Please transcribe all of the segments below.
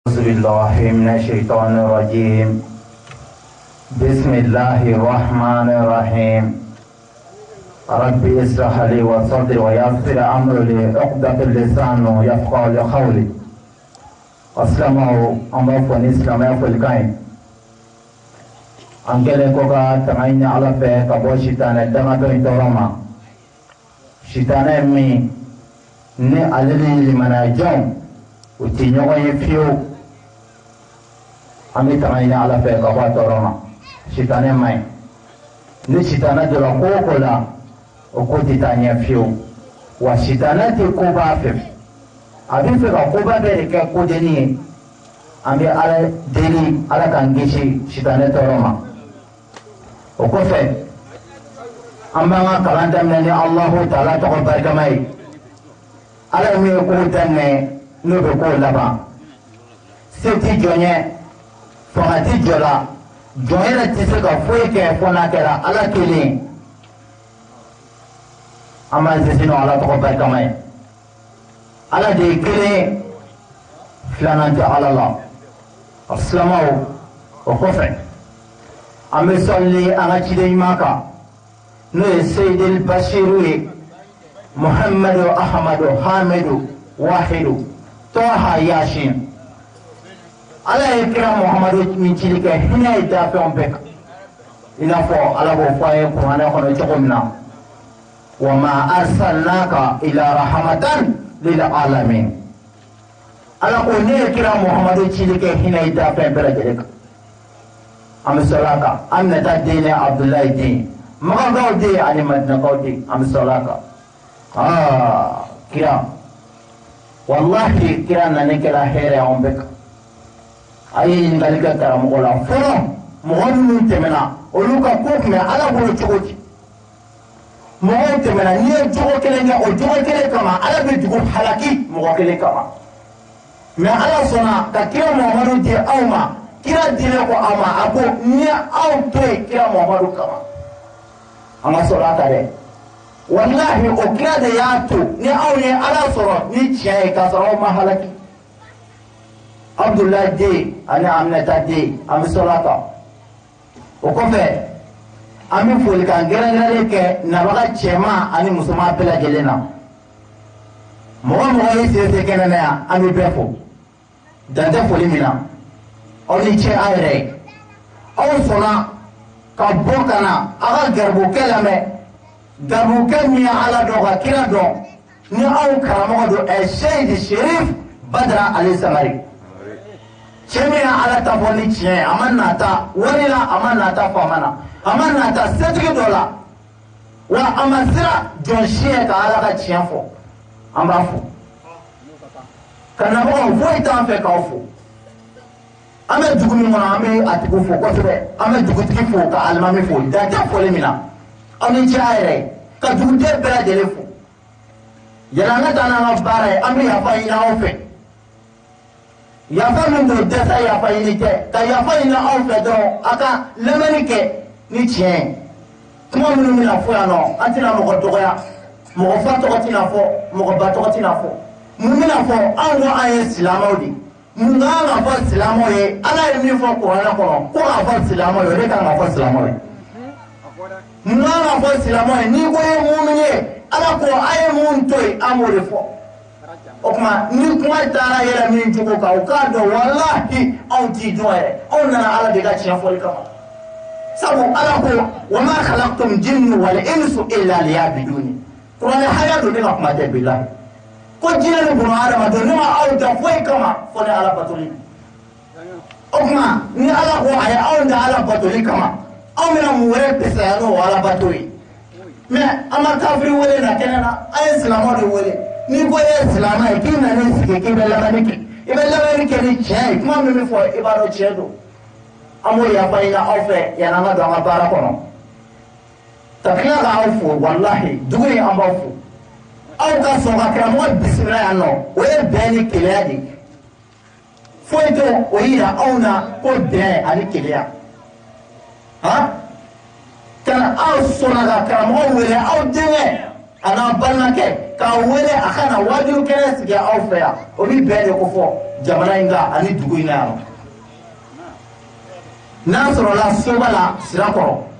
أعوذ بالله من الشيطان الرجيم. بسم الله الرحمن الرحيم. ربي اشرح لي وصدري ويسر أمري عقدة اللسان يفقهوا قولي. Assalamu alaikum Islam Africain. Angele koka tamaina ala fe kabo shitane damato intoroma. Shitane mi ne alili limana jom utinyogo yefio. Ami tamaina ala fe kabo toroma. Shitane mai. Ni shitana de la kokola okoti tanya fio. Wa shitana te koba fe. Abi fe ka koba bere ke kodeni ambi ala deni ala kangishi shitane toroma. O kofe ambanga kalanda mene Allahu Ta'ala to barkamai ala mi ko tanne no be ko laba seti jonye fati jola joyera tise ka foye ke fona kera ala kili amal sesino ala to barkamai ala de kile flanante ala la assalamu o kofe ambe solli anga chide imaka no Sayyidil Bashiru Muhammadu Ahmadu Hamidu Wahidu Toha Yashin ala ikra Muhammadu min chilike hina ita fe ombek inafo ala bo faye Qur'ana kono chokomna wa ma arsalnaka ila rahmatan lil alamin ala ko ne ikra Muhammadu chilike hina ita fe berajeleka amsalaka amnata dine Abdullah din magawdi ani madna gawdi amsalaka kira wallahi kira nane kala here ombek ayi ngalika tara mogola foro mogonnu temena oluka kokme ala bolo chogoti mogon temena ni jogo kelenga o jogo kele kama ala be dugu halaki mogo kele kama me ala sona ka kira Muhammadu di awma kira dile ko ama ako ni aw toy kira Muhammadu kama anga sora tare wallahi o kira de yato ni aw ni ala soro ni chiye ka soro mahalaki Abdullah de ana amnata de am solata o ko fe ami foli kan gerangare ke nabaga chema ani musuma pela gelena mo yi se kenana ya ami befo dande foli mina oni che ayre aw sona ka bokana aga garbu kelame garbu kemi ala doga kira do ni aw karamo do e Sayyid Sharif Badra Ali Samari chemi ala taboni che amanata warila amanata famana amanata $70 wa amasira jonshie ka ala ka chiafo ambafu kana mo voita fe ka ofu ame dugumi ngona ame atiku fo ko sebe ame dugutiki fo ka almami fo da ta fo lemina oni jaire ka dugute bela dele fo yana na tana na bare ame ya fa ina ofe ya fa min do desa ya fa ina ke ka ya fa ina ofe do aka lemenike ni chien kuma minu mina fo ya no atina mo ko dogoya mo ko fa to ko tina fo mo ko ba to ko tina fo mu mina fo anwo aye silamodi munganga fa silamo ye ala ye min fɔ Qur'ana kɔnɔ ko ka fɔ silamo ye ne kan ka fɔ silamo ye munganga fɔ silamo ye ni ko ye mun ye ala ko a ye mun to ye an b'o de fɔ o kuma ni kuma taara yɛlɛ min cogo kan o k'a dɔn wallahi anw t'i dɔn yɛrɛ anw nana ala de ka tiɲɛ fɔli kama sabu ala ko wa ma khalaqtum jinna wal insa illa liya'buduni Qur'ana haya do ne ka kuma tɛ billahi ko jinɛ ni bunu adamaden ne ma aw da foyi kama fo ni ala batoli o kuma ni ala ko a ye aw da ala batoli kama aw bɛna mun wɛrɛ pesaya n'o ala bato ye mɛ an ma kafiri wele na kɛnɛ na an ye silamɛw de wele ni ko ye silamɛ ye k'i nana sigi k'i bɛ lamɛnni kɛ i bɛ lamɛnni kɛ ni tiɲɛ ye kuma min bɛ fɔ i b'a dɔn tiɲɛ don an b'o yafa ɲini aw fɛ yanni an ka don an ka baara kɔnɔ ka tila k'aw fo walahi dugu in an b'aw fo aw ka sɔn ka karamɔgɔ bisimila yan nɔ o ye bɛn ni keleya de foyi tɛ o yira aw na ko bɛn ani keleya kana aw sɔnna ka karamɔgɔ wele aw denkɛ a n'a balimakɛ k'a wele a kana wajibi kɛnɛ sigi aw fɛ yan o bi bɛn de ko fɔ jamana inga ani dugu ina yaro n'a sɔrɔ la soba la sira kɔrɔ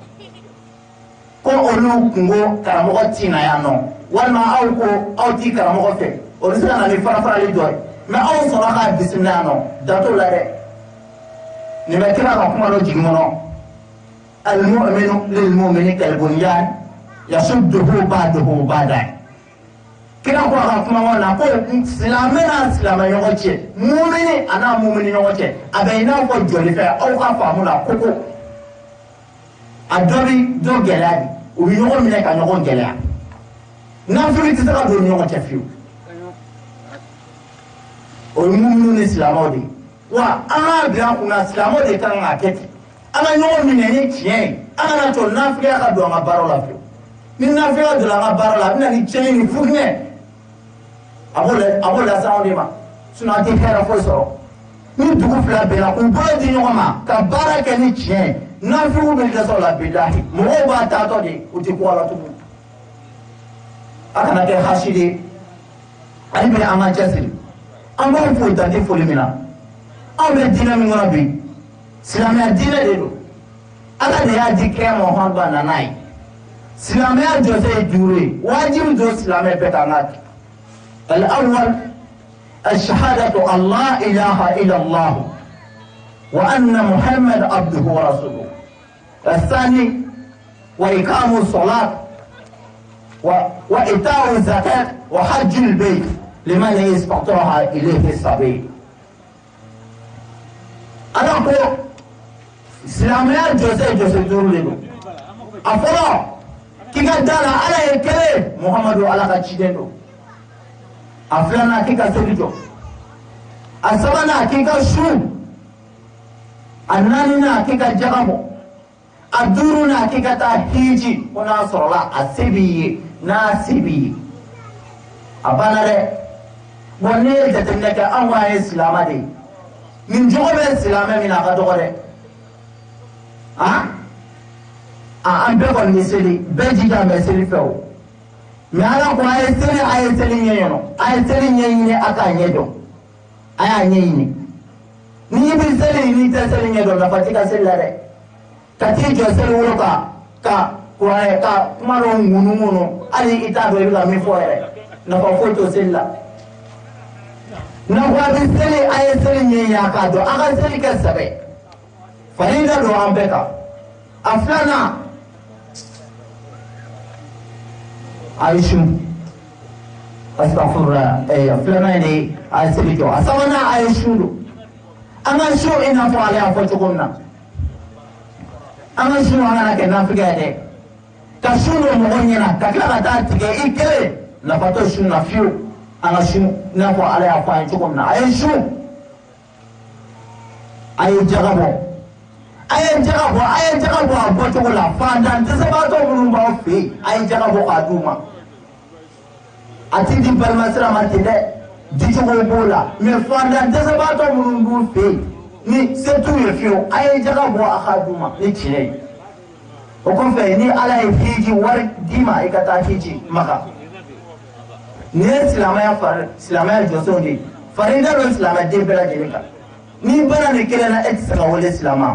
ko olu kungo karamɔgɔ tina yan nɔ walima aw ko aw ti karamɔgɔ fɛ olu se ka na ni farafarali dɔ ye mais aw sɔrɔ ka bisimila yan nɔ dato la dɛ nin bɛ kira ka kuma dɔ jigin kɔnɔ al-mu'minu lil-mu'mini kal-bunyan yasudduhu ba'duhu ba'dan kira ko ka kuma kɔnɔ ko silamɛ n'a silamɛ ɲɔgɔn cɛ mumini a n'a mumini ɲɔgɔn cɛ a bɛ i n'a fɔ joli fɛ aw ka faamu la koko a dɔ bi dɔ gɛlɛya de u bɛ ɲɔgɔn minɛ ka ɲɔgɔn gɛlɛya nafili tɛ se ka don ɲɔgɔn cɛ fiyewu o ye muminu ni silamɛw de wa an k'a bila kunna silamɛw de kan k'a kɛ ten an ka ɲɔgɔn minɛ ni tiɲɛ ye an kana to nafiliya ka don an ka baaraw la fiyewu ni nafiliya donna an ka baara la a bɛ na ni tiɲɛni ni futinɛ a b'o lase anw de ma sinon an tɛ hɛrɛ foyi sɔrɔ ni dugu fila bɛnna k'u bolo di ɲɔgɔn ma ka baara kɛ ni tiɲɛ ye nafiliw bɛ dɛsɛ o la bilahi mɔgɔw b'a taatɔ de u tɛ ko a la tugun a kana kɛ hasi de ye hali bi an ka cɛsiri an b'aw fo dante foli min na anw bɛ diinɛ min kɔnɔ bi silamɛya diinɛ de don ala de y'a di kira Muhamadu a nana ye silamɛya jɔsen ye duuru ye wajibi don silamɛ bɛɛ kan ka kɛ al-awwal al-shahadatu an la ilaha illallah wa anna Muhammad abduhu wa rasuluhu الثاني وإقام الصلاة وإيتاء الزكاة وحج البيت لمن يستطيع إليه السبيل أنا أقول سلامية جوزي دورلو أفضل كي قدانا على الكلام محمد على كتشيدنو أفلانا كي كسبيجو أسوانا كي كشو أنانينا كي كجامو aduruna kikata hiji ona sorola asebiye na sebiye abanare bonne jatemne ka anwa islama de min jogobe islama min aka dogore an be ko miseli be jida meseli fewo mi ala ko ay seli nyeyono ay seli nyeyine aka nyedo aya nyeyine ni bi seli ni ta seli nyedo na fatika selare kati jɔsɛli wolo ka kuranɛ ka kuma dɔ ŋunu hali i t'a dɔn i bɛ ka min fɔ yɛrɛ nafa foyi t'o seli la na ko a bɛ seli a ye seli ɲɛɲini a k'a dɔn a ka seli kɛ sɛbɛ farida don an bɛɛ kan a filanan a ye su asafurula filanan ye de a ye seli jɔ a sabanan a ye su don an ka su i n'a fɔ ale y'a fɔ cogo min na an ka su an kana kɛ nafiliya ye dɛ ka su don mɔgɔ ɲɛna ka tila ka taa tigɛ i kelen nafa tɛ su na fiyewu an ka su i n'a fɔ ala y'a fɔ an ye cogo min na a ye su a ye jaga bɔ a bɔcogo la fantan dɛsɛbaatɔ minnu b'aw fɛ yen a ye jaga bɔ k'a d'u ma a ti di balima sira ma ten dɛ dicogo b'o la mais fantan dɛsɛbaatɔ minnu b'u fɛ yen ni se t'u ye fiyewu a ye jaga bɔ a k'a d'u ma ni tiɲɛ ye o kɔfɛ ni ala ye hiji wari d'i ma i ka taa hiji maka ni ye silamɛya jɔsenw de ye farida don silamɛden bɛɛ lajɛlen kan n'i bana nin kelen na e tɛ se ka wele silamɛ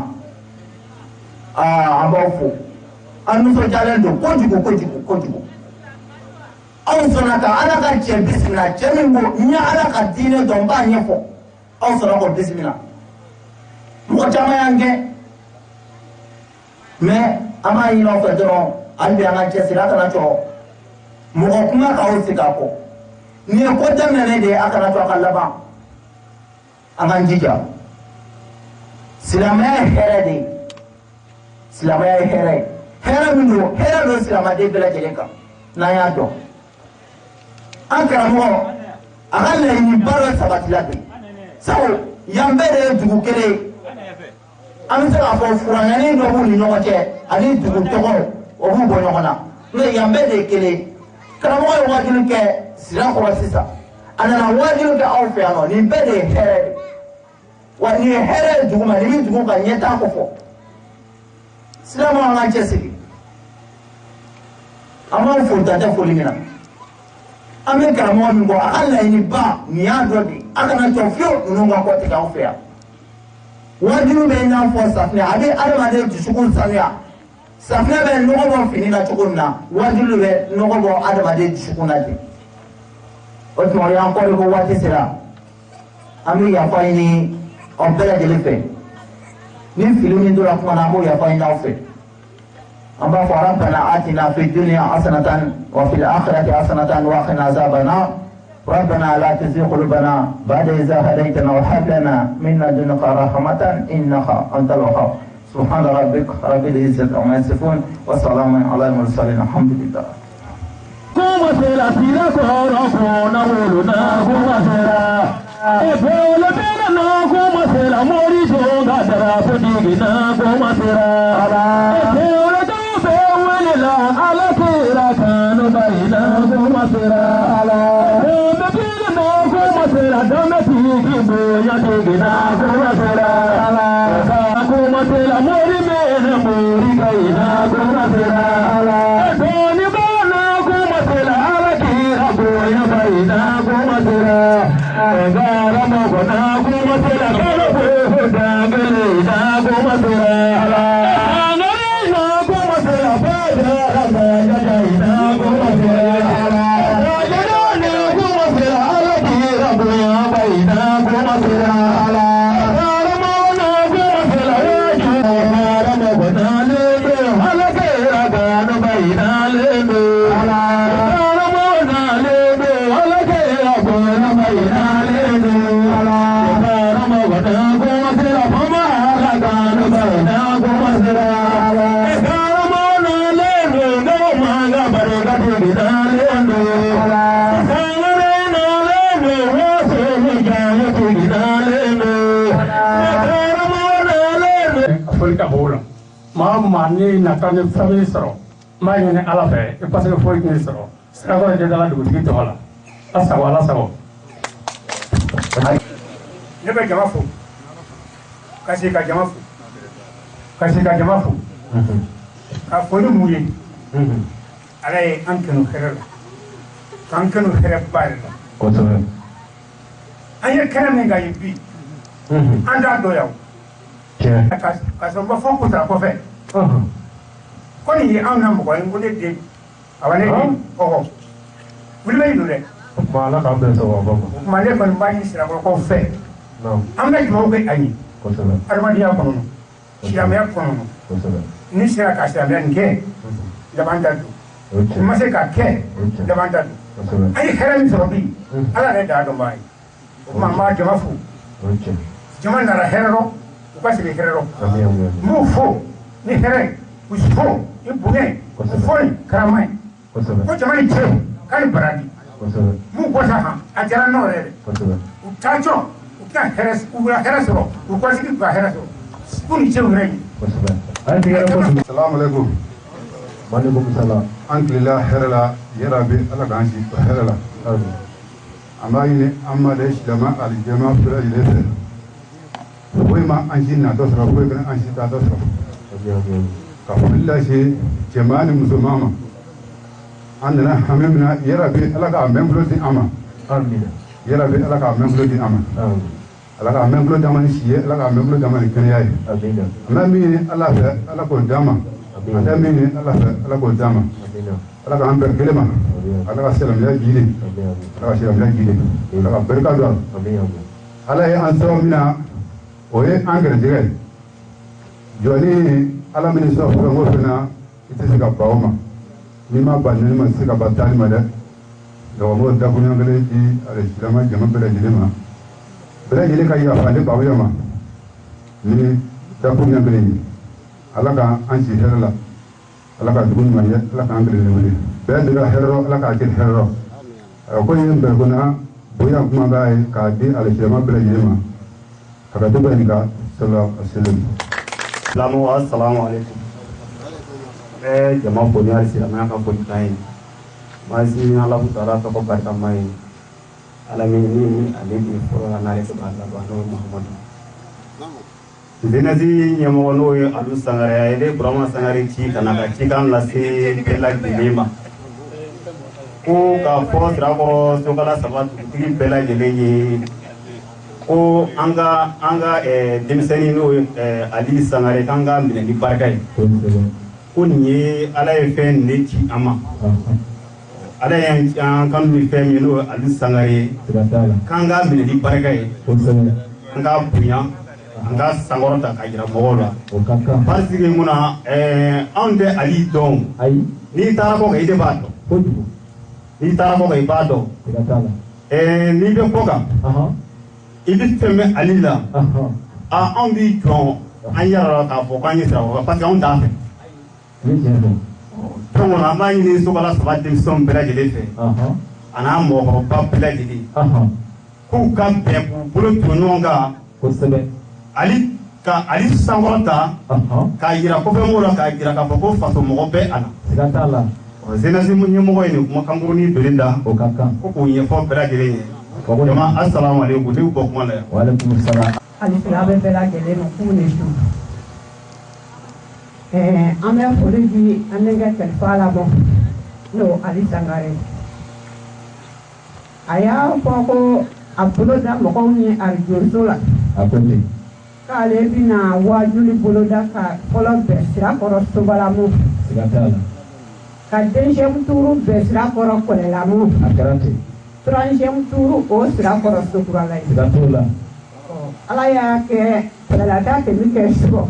an b'aw fo an nisɔndiyalen don kojugu aw sɔnna ka ala ka cɛ bisimila cɛ min ko n ye ala ka diinɛ dɔn n b'a ɲɛfɔ aw sɔnna k'o bisimila mɔgɔ caman y'an gɛn mais an b'a ɲini aw fɛ dɔrɔn hali bi an ka cɛsiri a kana to mɔgɔ kuma k'aw sigi a kɔ nin ye ko daminɛnen de ye a kana to a ka laban an k'an jija silamɛya ye hɛrɛ de ye silamɛya ye hɛrɛ ye hɛrɛ min don hɛrɛ don silamɛden bɛɛ lajɛlen kan n'an y'a dɔn an karamɔgɔ a ka laɲiniba dɔ sabatila bi sabu yan bɛɛ de ye dugu kelen ye an bɛ se k'a fɔ furaŋani dɔ b'u ni ɲɔgɔn cɛ ani dugu tɔgɔw o b'u bɔ ɲɔgɔn na mais yan bɛɛ de ye kelen ye karamɔgɔ ye wajibi kɛ sira kɔrɔ sisan a nana wajibi kɛ aw fɛ yan nɔ nin bɛɛ de ye hɛrɛ de wa nin ye hɛrɛ ye dugu ma nin bɛ dugu ka ɲɛtaa ko fɔ silamɛw an k'an cɛsiri an b'aw fo dantɛ foli min na ame karamɔgɔ min kɔ a ka laɲini ba nin y'a dɔ de a kana jɔ fiyewu ninnu ka kɔ tigɛ anw fɛ yan wajibi bɛ i n'a fɔ safinɛ a bɛ adamaden dusukun sanuya safinɛ bɛ nɔgɔ bɔ fini na cogo min na wajibi bɛ nɔgɔ bɔ adamaden dusukun na ten o tuma o y'an kɔri ko waati sera an bɛ yafa ɲini aw bɛɛ lajɛlen fɛ ni fili min tora kuma na an b'o yafa ɲini aw fɛ an b'a fɔ rabbana atina fid dunya hasanatan wa fil akhirati hasanatan wa qina azaban nar ربنا لا تزغ قلوبنا بعد إذ هديتنا وهب لنا من لدنك رحمة إنك أنت الوهاب سبحان ربك رب العزة عما يصفون وسلام على المرسلين الحمد لله Kuma sera sira koro kona wuluna kuma sera Ebola bena na kuma sera mori songa dara sodigi na kuma sera Ebola dobe welila ala sera kanu baina kuma sera Ebola bena na kuma sera dame tigi boya tigi na kuma sera Kuma sera mori mena mori kaina kuma sera Eboni bana kuma sera ala kira boya baina kuma sera Egara mogona kuma sera kano boya dangele na kuma sera Anare na kuma sera bada rabaya jaina kuma sera Rajana kuma sera ala kira boya baina kuma sera Egara mogona kuma sera Egara mogona lebe ala kira kano baina lebe Egara mogona lebe ala kira boya baina lebe Egara mogona kuma sera mama ala kano baina kuma sera Egara mogona lebe no manga barega tigina lebe Egara na lebe wase mijaye tigina lebe Egara mogona lebe Afrika bola ma mani nakane fami soro ma yene ala fe e parce que foi ni soro sera ko de dala dugu to hala asa wala sawo ne be jama fo kasi ka jama fo ka fo ni muye ala e ankenu kherela kankenu khere bare ko to anye khere me ga yibi anda do yaw ka so ba fo ko ta ko fe ko ni an na mo ko ngode de awale ni oho wulme ni le ma la ka be so wa ba ma le ko ba ni sira ko fe no am na mo ko ani ko to armadiya ko no sira me ko no ko to ni sira ka sira me nke da banda du ma se ka ke da banda du ai heram so bi ala ne da do mai ma ma jama fu jama na ra herro ko ka se herro mu fo ni here usfo ni bunge fo karamai ko jama ni che kan baradi mu ko sa ha ajara no re utacho uka heres ura heresro ko sigi ka heresro kuni che ure Assalamu alaikum. Walaikum salam. Alhamdulillah herala yara bi ala ganji herala. Amma yini amma da shi da ma aljama fura ile fe. Wai ma an shi na dosra ko kan an shi ta dosra. Ka fulla shi jama'an musulmama. Annana hamimna yara bi ala ka membro din ama. Amin. Yara bi ala ka membro din ama. Ala ka membro dama ni shi ala ka membro dama ni kan yayi. Amin. Amma mi ala fe ala ko dama. Ada min Allah ala ko dama ala ka amber kelema ala ka selam ya gide ala ka selam ya gide ala ka barka do ala ya anso mina o ye angere jere joni ala min so ko mo fina ite se ka baoma ni ma ba ni ma se ka ba tani ma da do mo da ko ngale ji ala silama jama bela jele ka ya fa de ba ma ni da ko ngale ni ala ka an si herla ala ka dugun ma ya ala ka angale le wele be dira herro ala ka kir herro ko yin be gona boya kuma ga ka di ala jama bela jema ka do ni ka sallallahu alaihi wasallam assalamu alaikum jama ko ni arsi ma ka ko kai ma si ala ku tara ka ko barka mai ala min ni ali bi foro na re subhanahu muhammad Dinazi nyamwono alu sangare ide Brahma sangare ci kana ka ci kan la se pela dilema ko k'a fɔ Sirakɔrɔ Sokala saba dugutigi bɛɛ lajɛlen ye ko an ka denmisɛnnin n'o ye Ali Sangare k'an ka minɛ ni barika ye ko nin ye Ala ye fɛn nin de ci an ma Ala y'an kanu ni fɛn min n'o ye Ali Sangare ye k'an ka minɛ ni barika ye an ka bonya an ka sankɔrɔta ka jira mɔgɔw la parce que munna anw tɛ Ali dɔn n'i taara kɔ kan i de b'a dɔn n'i taara kɔ kan i b'a dɔn n'i bɛ kɔ kan i bɛ tɛmɛ Ali la anw b'i jɔn an yɛrɛ la k'a fɔ k'an ye Sirakɔrɔ parce que anw t'a fɛ donc an b'a ɲini Sokala saba denmisɛnw bɛɛ lajɛlen fɛ a n'a mɔgɔkɔrɔba bɛɛ lajɛlen k'u ka bɛn k'u bolo ton ɲɔgɔn kan kosɛbɛ ka Ali sankɔrɔta k'a jira kɔfɛmɔgɔw la k'a jira k'a fɔ ko faso mɔgɔ bɛ a la siga t'a la jeunesse ɲɛmɔgɔ ye nin kumakan kurunin donni da o ka kan ko k'o ɲɛfɔ bɛɛ lajɛlen ye jama assalamu alaikum ne bɔ kuma la yan wa alaikum salam Ali fila bɛ bɛɛ lajɛlen ma k'u ni su an bɛ foli di an denkɛ kalifa la bɔ n'o Ali Sangare a y'a fɔ ko a bolo da mɔgɔw ni arajoso la k'ale bɛna wajuli bolo da ka fɔlɔ bɛn Sirakɔrɔ Sobalamu ka deuxième tour bɛn Sirakɔrɔ Kɔlɛlamu troisième tour o Sirakɔrɔ Sokurala ye Ala y'a kɛ kɛlɛlata tɛmɛ kɛ sɔrɔ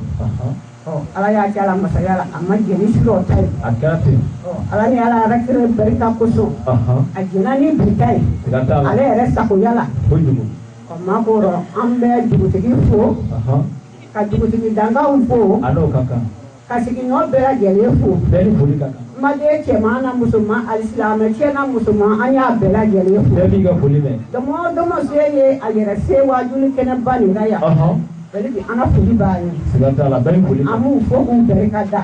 Ala y'a kɛ Ala masaya la a ma jɛni sɔrɔ ta ye Ala ni Ala yɛrɛ kɛra barika kosɔn a jɛna ni birika ye ale yɛrɛ sagoya la maa kɔrɔ an bɛ dugutigi fo ka dugutigi dangaw fo ka sigiɲɔgɔn bɛɛ lajɛlen fo maden cɛman na musoman alisilamɛ cɛ na musoman an y'a bɛɛ lajɛlen fo dɔmɔ dɔmɔ se ye a yɛrɛ se wajuli kɛnɛba nin la yan bɛɛ bi an ka foli b'a ye an b'u fo k'u barika da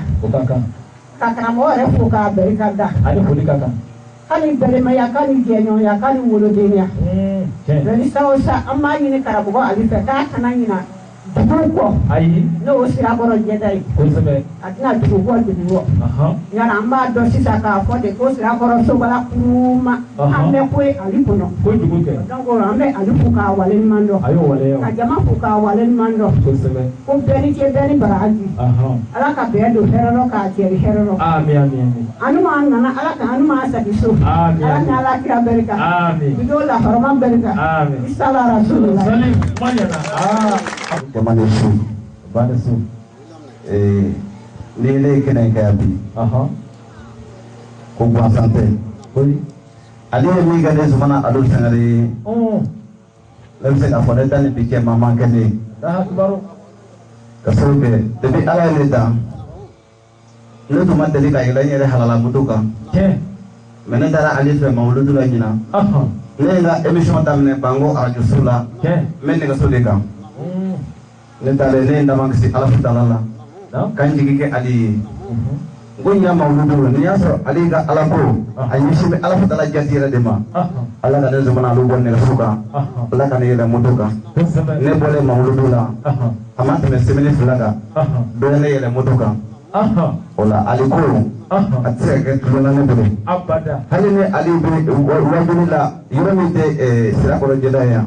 ka karamɔgɔ yɛrɛ fo k'a barika da k'ani bɛlɛmaya k'ani jɛɲɔgɔnya k'ani wolodenya bɛɛ sa o sa an b'a ɲini karamɔgɔ Ali fɛ k'a kana ɲina dugu kɔ n'o Sirakɔrɔ jɛda ye a tɛna dugu kɔ dugu kɔ yala an b'a dɔn sisan k'a fɔ de ko Sirakɔrɔ Sobala kuruma an bɛ ko ye Ali kɔnɔ donc an bɛ Ali fo k'a waleɲuman dɔn ka jama fo k'a waleɲuman dɔn ko bɛɛ ni cɛ bɛɛ ni baraji Ala ka bɛɛ don hɛrɛ la k'a cɛri hɛrɛ la anu ma nana Ala ka anu ma sagi so Ala ni Ala kira barika bido la hɔrɔma barika isala rasulullah jamane su bani su ni ne kene ka bi ko gwa sante ali mi ga ne zumana adu Sangare lam se ka fone tan bi ke mama kene ka so be de Ala ne da le to man de ka ila ne halala mutuka mena dara ali fe mawludu la nyina ne ga emission tamne bango radio sula men ne ga so de kam ne tale ne ndamang si Ala Taala la kan jigi ke Ali gonya mawludu ni yaso Ali ga Ala ko ayi shi Ala Taala jatira de ma Ala ga ne zamana lu bonne suka Ala ka ne da mutuka ne bole mawludu la amata me semene fulaga bele ne yele mutuka ola Ali ko atse ke tulona ne bele abada hali ne Ali be wajuni la yoromi te Sirakɔrɔ jeda ya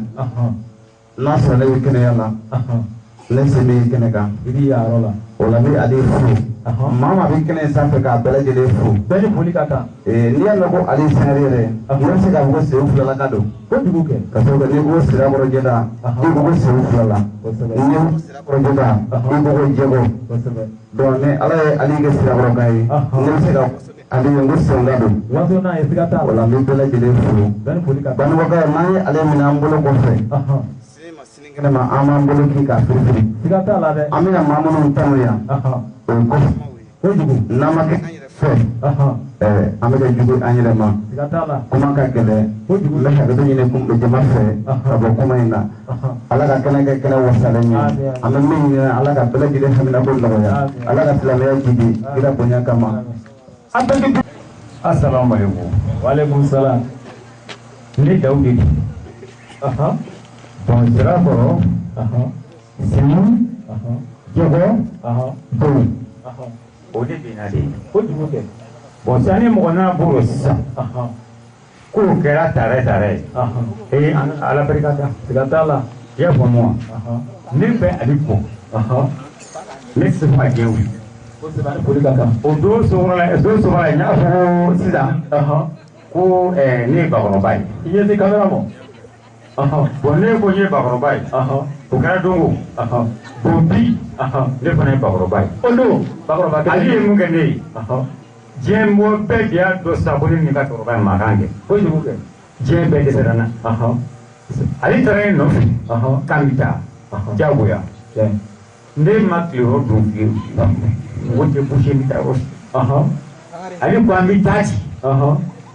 na so le kene yalla lese mi kene kan idi ya rola ola mi Ali fo mama bi kene sanfɛ ka bɛɛ lajɛlen fo bɛɛ ni foli ka kan n'i y'a mɛn ko Ali Sangare yɛrɛ i bɛ se k'a fɔ ko sen filala ka don kojugu kɛ ka sababu kɛ n'i ko Sirakɔrɔ jɛda i ko sen filala n'i ko Sirakɔrɔ jɛda i ko jɛgɔ donc ni Ala ye Ali kɛ Sirakɔrɔ kan ye ne bɛ se ka Ali ye n ko sen ka don ola n bɛ bɛɛ lajɛlen fo banibagaw n'an ye Ale minɛ an bolo kɔfɛ kene ma aman bolo ki ka firifiri siga ta la de amina mamuno tanu ya o ko jugu nama ke fe amega jugu anyele ma siga ta la kuma ka gele ko jugu la ka do nyine kum be jama fe abo kuma ina ala ka kana ke kana wasalanya amma min ala ka bele gele hamina ko lo ya ala ka tilame jidi ila bonya kama assalamu alaikum wa alaikum salam ni Daudi bon Sirakɔrɔ sen jɛgɔ bon o de bɛna de kojugu kɛ bon sani mɔgɔ n'a bolo sisan ko kɛra tare ala barika da siga t'a la i y'a faamu wa ne bɛ ale fɔ ne tɛ se ka diɲɛ wuli o don sɔgɔla n y'a fɔ sisan ko ne ye bakɔrɔba ye i ɲɛ tɛ kamera mɔ bon ne ko n ye bakɔrɔba ye o kɛra don o bon bi ne fana ye bakɔrɔba ye o don ale ye mun kɛ ne ye diɲɛ mɔgɔ bɛɛ de y'a dɔn sisan ko ne ni ka cɛkɔrɔba ye mankan kɛ kojugu kɛ diɲɛ bɛɛ dɛsɛra n na ale taara ne nɔfɛ k'an bɛ taa diyagoya ne ma tile yɔrɔ dun fiyewu mɔgɔ tɛ boucher n bɛ taa yɔrɔ si ale ko an bɛ taa ci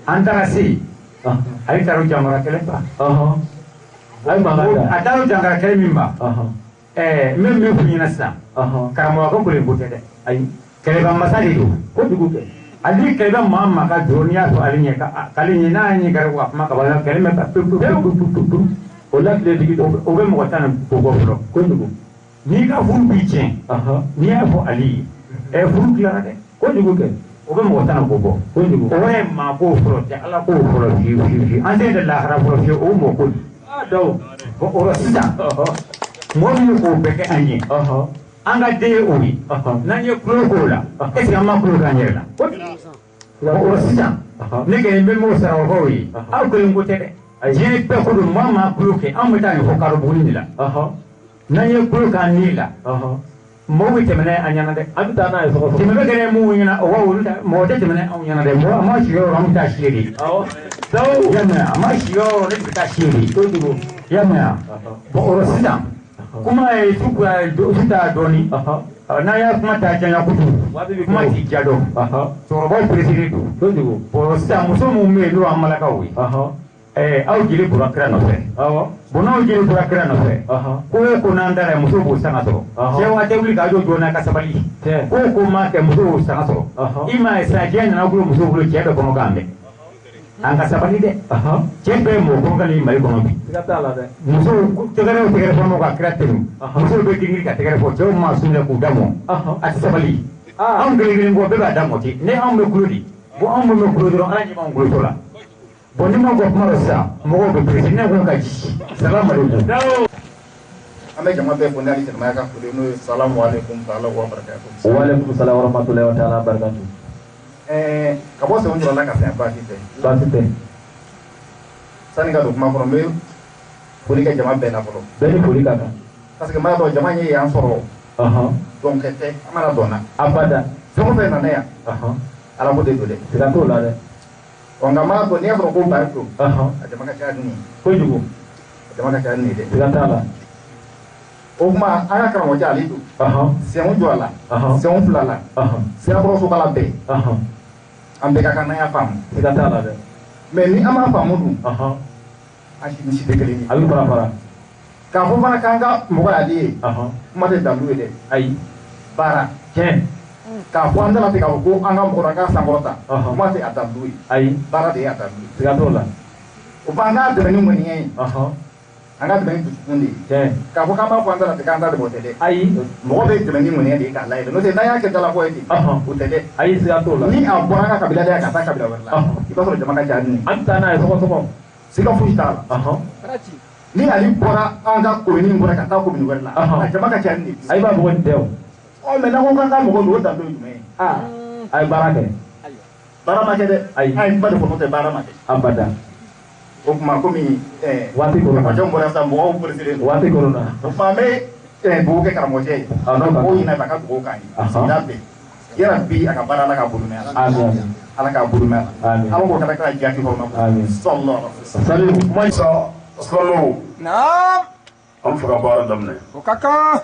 an taara se yen ale taara o jamana kɛlɛ ba a taara o jamana kɛlɛ min ba n bɛ min f'u ɲɛna sisan karamɔgɔ ko boli ko tɛ dɛ ayi kɛlɛba masa de don kojugu kɛ ale kɛlɛba maa ma ka jɔ n'i y'a sɔrɔ ale ɲɛ k'ale ɲɛ n'a ɲɛ kɛra ka kuma ka bɔ kɛlɛ mɛ ka pewu o la tile digi o bɛ mɔgɔ tan ni ko bɔ fɔlɔ kojugu n'i ka furu b'i tiɲɛ n'i y'a fɔ ale ye furu tilara dɛ kojugu kɛ o bɛ mɔgɔ tan ni ko bɔ kojugu o ye maa ko fɔlɔ tɛ ala ko fɔlɔ fiyewu an tɛ de lahara fɔlɔ fiyewu o mɔ ko di o la sisan mɔgɔ min k'o bɛɛ kɛ an ye an ka den ye o ye n'an ye kulo k'o la est ce que an ma kulo k'an yɛrɛ la o la sisan ne kɛlen bɛ m'o sarakakaw ye aw kelen ko tɛ dɛ diɲɛ bɛɛ ko don maa ma kulo kɛ anw bɛ taa ɲɛfɔ karobuguni de la n'an ye kulo k'an ni la mɔgɔw bɛ tɛmɛ n'a ye an ɲɛna dɛ an bɛ taa n'a ye sɔgɔsɔgɔ tɛmɛ bɛ kɛnɛ mun ɲɛna o b'a wolo mɔgɔ tɛ tɛmɛ anw ɲɛna dɛ mɔgɔ a ma si yɔrɔ an bɛ taa si de ya mɛn a ma si yɔrɔ ne bɛ taa si de ya mɛn bon o la sisan kuma ye suta dɔɔni n'a y'a kuma ta janya kojugu kuma t'i ja dɔn cɛkɔrɔbaw peresiri don bon sisan muso minnu bɛ yen n'o y'an balakaw ye aw jeli bɔra kira nɔfɛ bon n'aw jeli bɔra kira nɔfɛ ko e ko n'an taara muso b'o sanga sɔrɔ cɛ waati wuli k'a jɔ joona ka sabali ko ko maa kɛ muso b'o sanga sɔrɔ i m'a ye sisan diɲɛ nana bolo muso bolo cɛ bɛ kɔnɔ k'an bɛn an ka sabali dɛ cɛ bɛɛ ye mɔgɔ kɔnɔ ka nin mali kɔnɔ bi muso tɛgɛrɛw tɛgɛrɛ fɔ ka kira tɛmɛ musow bɛ girin ka tɛgɛrɛ fɔ cɛw maa sun dɛ k'u da mɔ a tɛ sabali anw kelen bɔ bɛɛ b'a da mɔ ten ne anw bɛ kulo di bon anw bɛ kulo dɔrɔn ala ɲɛ b'anw kulo tɔ la bon ni ma bɔ kuma dɔ sisan mɔgɔw bɛ perese ne ko ka ji salamu aleykum an bɛ jama bɛɛ fo ni ali silamɛya ka foli n'o ye salamu aleykum ta'ala wa barakatuh wa aleykum salam wa rahmatullahi wa ta'ala barakatuh ka bɔ sɛbɛn jɔrɔ la ka fɛn baasi tɛ sani ka don kuma kɔnɔ n bɛ foli kɛ jama bɛɛ la fɔlɔ bɛɛ ni foli ka kan parce que n b'a dɔn jama ye yan sɔrɔ dɔnkɛ tɛ an mana dɔn na abada fɛn o fɛn nana yan ala ko de don dɛ siga t'o la dɛ nka maa dɔn n'i y'a sɔrɔ ko bari don a jama ka ca ni nin kojugu a jama ka ca ni nin dɛ siga t'a la o kuma an ka karamɔgɔcɛ ale don sɛŋu jɔ a la sɛŋu fila la sirakɔrɔso b'a la bɛɛ an bɛɛ ka kan n'an y'a faamu siga t'a la dɛ mɛ ni an m'a faamu dun an si tɛ kelen ye a bɛ fara fara k'a fɔ fana k'an ka mɔgɔ y'ale ye kuma tɛ dalu ye dɛ ayi baara tiɲɛ k'a fɔ an tɛna ten k'a fɔ ko an ka mɔgɔ la k'a sankɔrɔta kuma tɛ a dalu ye ayi baara de ye a dalu ye siga t'o la o fana an k'a dɛmɛ ni ŋɔniɲɛ ye an ka tɛmɛ ni dusukun de ye k'a fɔ k'an b'a fɔ an tɛna ten k'an ta de o tɛ dɛ ayi mɔgɔ bɛ tɛmɛ ni ŋɔniɲɛ de ye k'a lajɛ n'o tɛ n'an y'a kɛ dalafɔ ye ten o tɛ dɛ ayi siga t'o la ni a bɔra an ka kabila de la ka taa kabila wɛrɛ la i b'a sɔrɔ jama ka ca ni nin an bɛ taa n'a ye sɔgɔsɔgɔ siga foyi t'a la ni ale bɔra an ka komini kɔnɔ ka taa komini wɛrɛ la a jama ka ca ni nin ayi b'a fɔ nin tɛ o mɛ n'an ko k'an ka mɔgɔ don o danbe ye jumɛn ye a ye baara kɛ baara ma kɛ dɛ ayi a ye ba de fɔ n'o tɛ baara ma kɛ abada o tuma komi waati kɔnɔ karamɔgɔcɛw bɔra sisan mɔgɔw peresilen don waati kɔnɔ na o tuma an bɛ dugawu kɛ karamɔgɔcɛ ye mɔgɔw ɲinɛ fɛ a ka dugawu k'an ye sigida bɛɛ yala bi a ka baara ala k'a bolo mɛn ala k'a bolo mɛn ala k'o kana kira jaabi hɔrɔn sɔlɔ sɔlɔ naam an fɛ ka baara daminɛ o ka kan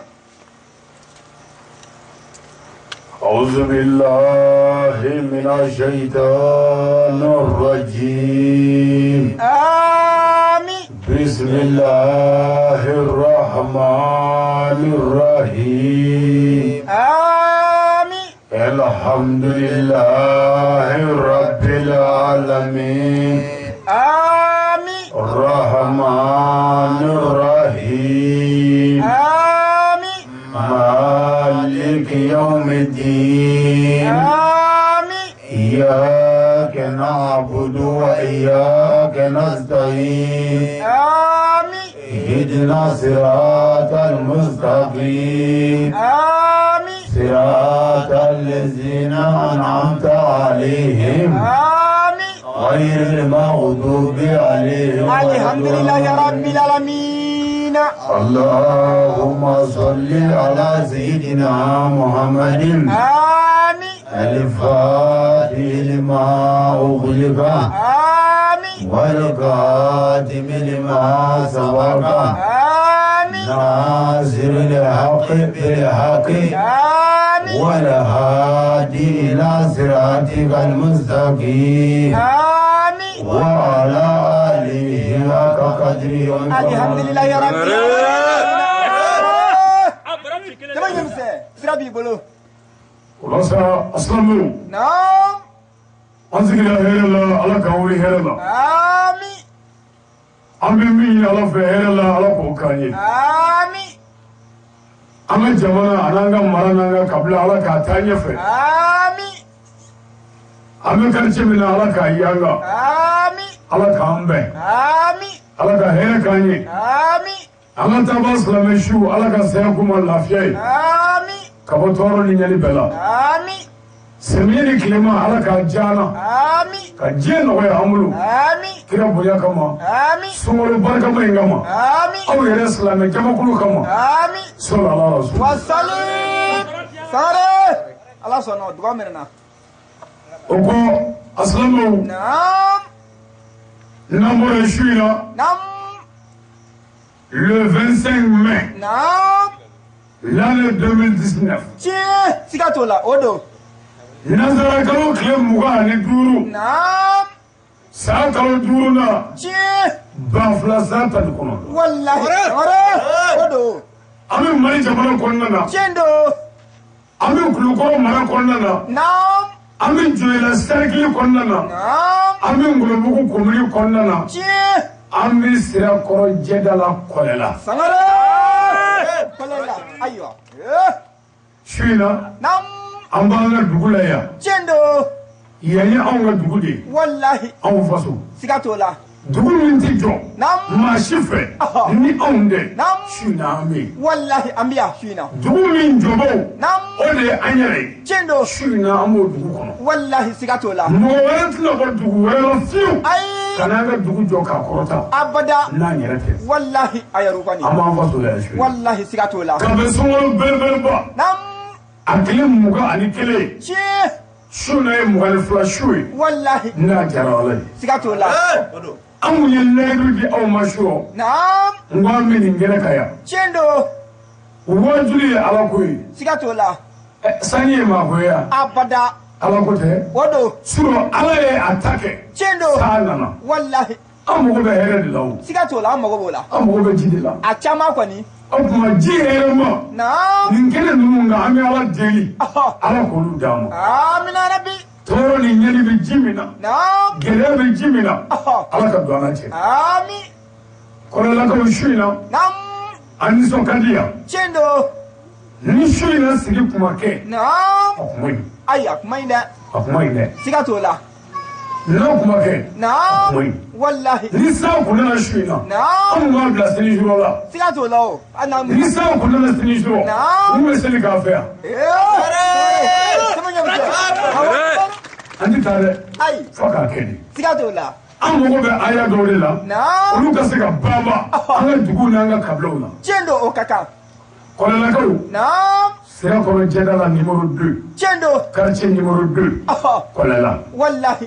أعوذ بالله من الشيطان الرجيم آمين بسم الله الرحمن الرحيم آمين الحمد لله رب العالمين آمين الرحمن الرحيم آمين مالك يوم الدين آمين إياك نعبد وإياك اهدنا صراط المستقيم آمين صراط الذين أنعمت عليهم آمين غير المغضوب عليهم الحمد لله رب العالمين اللهم صل على سيدنا محمد آمين الفاتح لما أغلق آمين والقادم لما سبق آمين ناصر الحق بالحق آمين والهادي إلى صراطك المستقيم آمين وعلى آله حق قدره الحمد لله رب العالمين تمام يمسى سرابي بولو Ulasa aslamu نعم anzikila herela ala kawri herela آمين ambi ala fe herela ala ko kanye آمين ama jamana ananga marananga kabla ala ka tanya fe آمين ame karche mina ala ka yanga آمين ala ka ambe آمين ala ka here kanye آمين ala tabas la meshu ala ka saya kuma lafiya آمين kabatoro ni nyali bela آمين semini kilema ala ka jana آمين ka jeno ya amulu آمين kira boya kama آمين sumulu barka mai ngama آمين aw yere islam jama kulu kama آمين sallallahu alaihi wasallam والسلام سارة الله سبحانه وتعالى oko aslamu نعم namore shuira نعم le 25 mai نعم l'année 2019 تيه سيكاتولا أودو nazara kalo kile muga ni duru نعم sa kalo duru na تيه bafla sa tan kono والله سارة أودو ami mari jamana konna na تشندو ami kulukoro mara konna na نعم ami joyla circle konna na نعم ami ngulubuku komuni konna na تيه ami sira koro jedala kolela سارة كلنا أيوة shuina نعم ambanga dugula ya تشندو yani anga dugudi والله aw faso سيكاتولا dugu min ti jɔ نعم maa si fɛ ni anw dɛ نعم suna an bɛ والله أنبياء فينا dugu min jɔbɔ نعم o de ye an yɛrɛ ye تشندو suna an b'o dugu kɔnɔ والله سيكاتولا mɔgɔ wɛrɛ tɛna bɔ dugu wɛrɛ la fiyewu أي ka n'an ka dugu jɔ k'a kɔrɔta أبدا n'an yɛrɛ tɛ والله أيروباني an b'an faso la yan su والله سيكاتولا ka bɛ sunkalo belebeleba نعم a tile 21 تشيه suna ye 22 su ye والله n'a jara ala ye سيكاتولا anw ye layidu di aw ma su rɔ نعم n ko an bɛ nin kɛnɛ kan yan تشندو wajulu ye ala ko ye سيكاتولا sani ye maa ko ye yan أبدا ala ko tɛ ودو surɔ ala ye a ta kɛ تشندو saa nana والله an mago bɛ hɛrɛ de la o سيكاتولا أما قبولا an mago bɛ ji de la أتشاما كوني o tuma ji hɛrɛ ma نعم nin kɛnɛ ninnu kan an bɛ ala deli ala k'olu d'a ma آمين يا ربي tɔɔrɔ ni ɲɛli bɛ ji min na نعم gɛlɛya bɛ ji min na ala ka don an na cɛ آمين kɔrɔlakaw su in na نعم an nisɔn ka di yan تشندو ni su in na sigi kuma kɛ نعم a kuma ɲi أي أكما إندا a kuma ɲi dɛ سيكاتولا n'a kuma kɛ نعم Oui. والله ni san kun nana su in na نعم an b'a bila sini suro la سيكاتولا أنا ni san kun nana sini suro Naam. mun bɛ seli k'a fɛ yan an ti taa dɛ أي fo k'a kɛ de سيكاتولا an mago bɛ aya dɔw de la نعم olu ka se ka banba an ka duguw n'an ka kabilaw la تشندو أوكاكا kɔlɔlakaw نعم sira kɔnɔ jɛda la numéro 2 تشندو quartier numéro 2 kɔlɔla والله